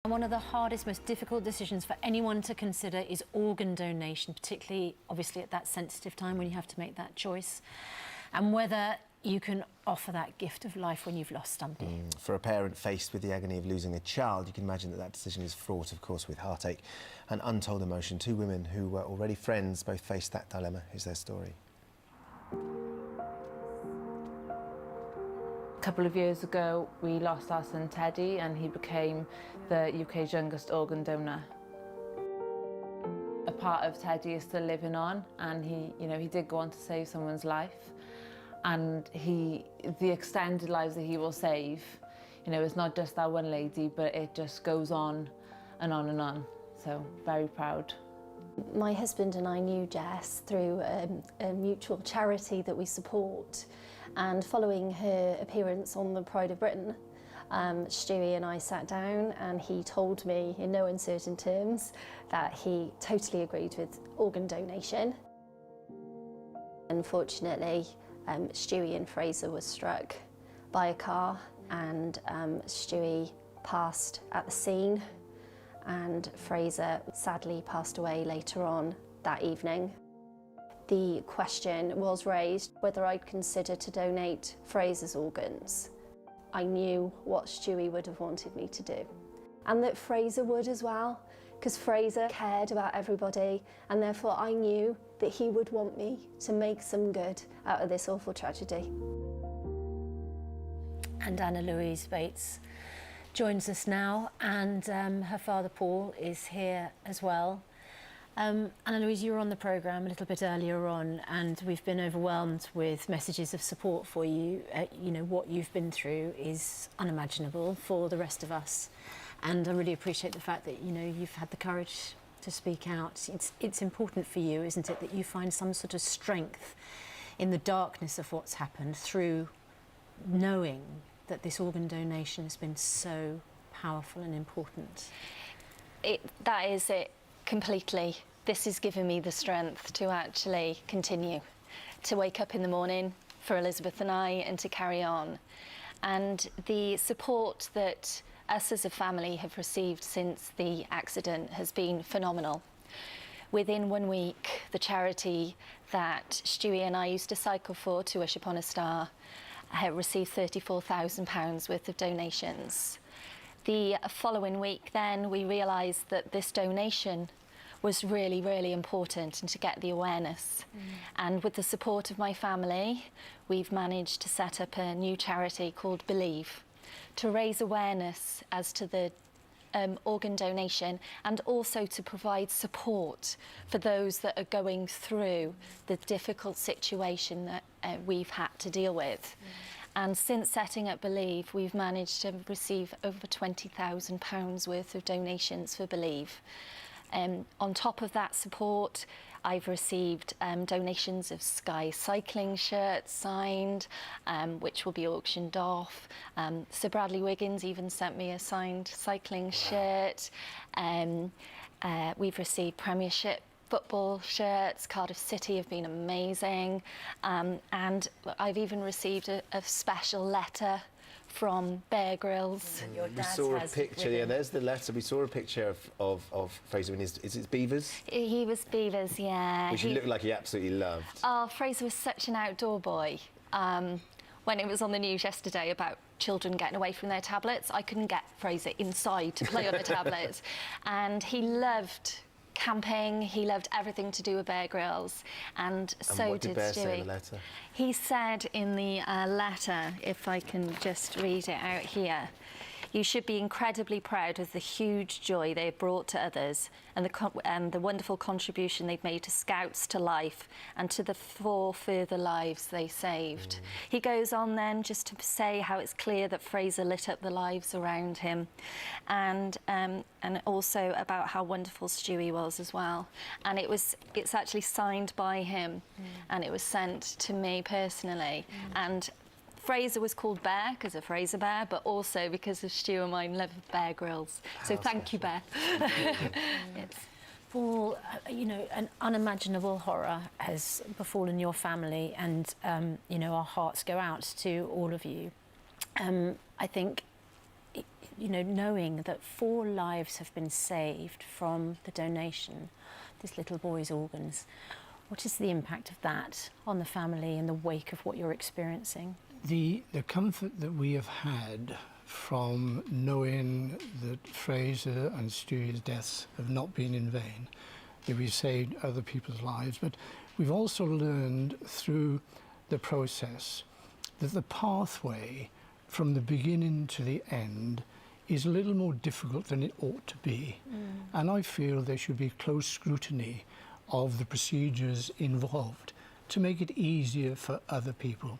One of the hardest, most difficult decisions for anyone to consider is organ donation, particularly, obviously, at that sensitive time when you have to make that choice, and whether you can offer that gift of life when you've lost somebody. For a parent faced with the agony of losing a child, you can imagine that decision is fraught, of course, with heartache and untold emotion. Two women who were already friends both faced that dilemma. Here's their story. A couple of years ago, we lost our son Teddy, and he became the UK's youngest organ donor. A part of Teddy is still living on, and he did go on to save someone's life. And the extended lives that he will save, it's not just that one lady, but it just goes on and on and on. So, very proud. My husband and I knew Jess through a mutual charity that we support, and following her appearance on the Pride of Britain, Stewie and I sat down and he told me in no uncertain terms that he totally agreed with organ donation. Unfortunately, Stewie and Fraser were struck by a car, and Stewie passed at the scene, and Fraser sadly passed away later on that evening. The question was raised whether I'd consider to donate Fraser's organs. I knew what Stewie would have wanted me to do, and that Fraser would as well, because Fraser cared about everybody, and therefore I knew that he would want me to make some good out of this awful tragedy. And Anna Louise Bates joins us now, and her father Paul is here as well. Anna Louise, you were on the programme a little bit earlier on, and we've been overwhelmed with messages of support for you. What you've been through is unimaginable for the rest of us, and I really appreciate the fact that you've had the courage to speak out. It's important for you, isn't it, that you find some sort of strength in the darkness of what's happened through knowing that this organ donation has been so powerful and important. That is it completely. This has given me the strength to actually continue, to wake up in the morning for Elizabeth and I, and to carry on. And the support that us as a family have received since the accident has been phenomenal. Within 1 week, the charity that Stewie and I used to cycle for, To Wish Upon a Star, received £34,000 worth of donations. The following week then, we realised that this donation was really, really important, and to get the awareness. And with the support of my family, we've managed to set up a new charity called Believe, to raise awareness as to the organ donation, and also to provide support for those that are going through the difficult situation that we've had to deal with. And since setting up Believe, we've managed to receive over £20,000 worth of donations for Believe. On top of that support, I've received donations of Sky cycling shirts signed, which will be auctioned off. Sir Bradley Wiggins even sent me a signed cycling shirt. We've received Premiership football shirts. Cardiff City have been amazing. And I've even received a special letter from Bear Grylls. We saw a picture, yeah, there's the letter. We saw a picture of Fraser in is it Beavers? He was Beavers, yeah. Which he looked like he absolutely loved. Oh, Fraser was such an outdoor boy. When it was on the news yesterday about children getting away from their tablets, I couldn't get Fraser inside to play on a tablet. And he loved camping, he loved everything to do with Bear Grylls, and so what did Bear Stewie. say in the letter? He said in the letter, if I can just read it out here, "You should be incredibly proud of the huge joy they've brought to others, and the wonderful contribution they've made to Scouts to Life and to the 4 further lives they saved." He goes on then just to say how it's clear that Fraser lit up the lives around him, and also about how wonderful Stewie was as well. And it's actually signed by him, and it was sent to me personally. And Fraser was called Bear because of Fraser Bear, but also because of Stu and mine love of Bear Grylls. So thank you, Bear. Paul, an unimaginable horror has befallen your family, and our hearts go out to all of you. I think you know, knowing that 4 lives have been saved from the donation, this little boy's organs, what is the impact of that on the family in the wake of what you're experiencing? The comfort that we have had from knowing that Fraser and Stewie's deaths have not been in vain, that we've saved other people's lives, but we've also learned through the process that the pathway from the beginning to the end is a little more difficult than it ought to be. And I feel there should be close scrutiny of the procedures involved to make it easier for other people.